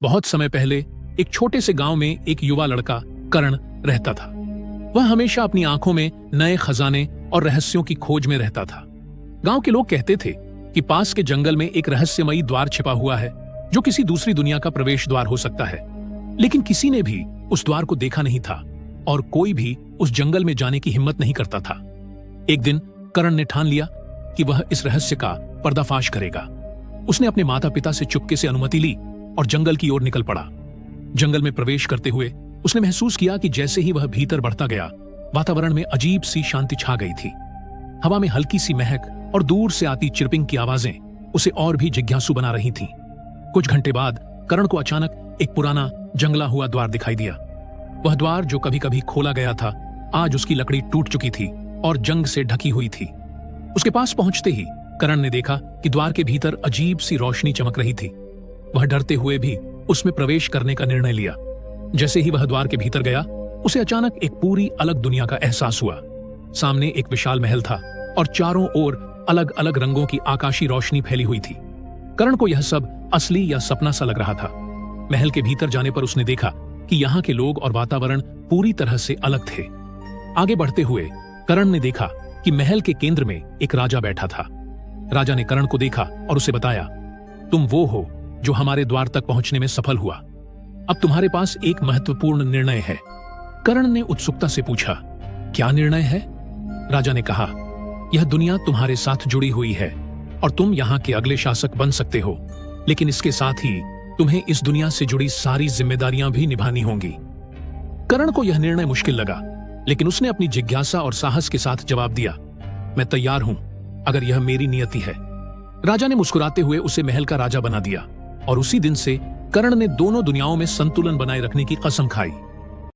बहुत समय पहले एक छोटे से गांव में एक युवा लड़का करण रहता था। वह हमेशा अपनी आंखों में नए खजाने और रहस्यों की खोज में रहता था। गांव के लोग कहते थे कि पास के जंगल में एक रहस्यमयी द्वार छिपा हुआ है जो किसी दूसरी दुनिया का प्रवेश द्वार हो सकता है, लेकिन किसी ने भी उस द्वार को देखा नहीं था और कोई भी उस जंगल में जाने की हिम्मत नहीं करता था। एक दिन करण ने ठान लिया कि वह इस रहस्य का पर्दाफाश करेगा। उसने अपने माता पिता से चुपके से अनुमति ली और जंगल की ओर निकल पड़ा। जंगल में प्रवेश करते हुए उसने महसूस किया कि जैसे ही वह भीतर बढ़ता गया, वातावरण में अजीब सी शांति छा गई थी। हवा में हल्की सी महक और दूर से आती चिरपिंग की आवाजें उसे और भी जिज्ञासु बना रही थीं। कुछ घंटे बाद करण को अचानक एक पुराना जंगला हुआ द्वार दिखाई दिया। वह द्वार जो कभी कभी खोला गया था, आज उसकी लकड़ी टूट चुकी थी और जंग से ढकी हुई थी। उसके पास पहुंचते ही करण ने देखा कि द्वार के भीतर अजीब सी रोशनी चमक रही थी। वह डरते हुए भी उसमें प्रवेश करने का निर्णय लिया। जैसे ही वह द्वार के भीतर गया, उसे अचानक एक पूरी अलग दुनिया का एहसास हुआ। सामने एक विशाल महल था और चारों ओर अलग अलग रंगों की आकाशी रोशनी फैली हुई थी। करण को यह सब असली या सपना सा लग रहा था। महल के भीतर जाने पर उसने देखा कि यहाँ के लोग और वातावरण पूरी तरह से अलग थे। आगे बढ़ते हुए करण ने देखा कि महल के केंद्र में एक राजा बैठा था। राजा ने करण को देखा और उसे बताया, तुम वो हो जो हमारे द्वार तक पहुंचने में सफल हुआ। अब तुम्हारे पास एक महत्वपूर्ण निर्णय है। करण ने उत्सुकता से पूछा, क्या निर्णय है? राजा ने कहा, यह दुनिया तुम्हारे साथ जुड़ी हुई है और तुम यहाँ के अगले शासक बन सकते हो, लेकिन इसके साथ ही तुम्हें इस दुनिया से जुड़ी सारी जिम्मेदारियां भी निभानी होंगी। करण को यह निर्णय मुश्किल लगा, लेकिन उसने अपनी जिज्ञासा और साहस के साथ जवाब दिया, मैं तैयार हूं, अगर यह मेरी नियति है। राजा ने मुस्कुराते हुए उसे महल का राजा बना दिया और उसी दिन से करण ने दोनों दुनियाओं में संतुलन बनाए रखने की कसम खाई।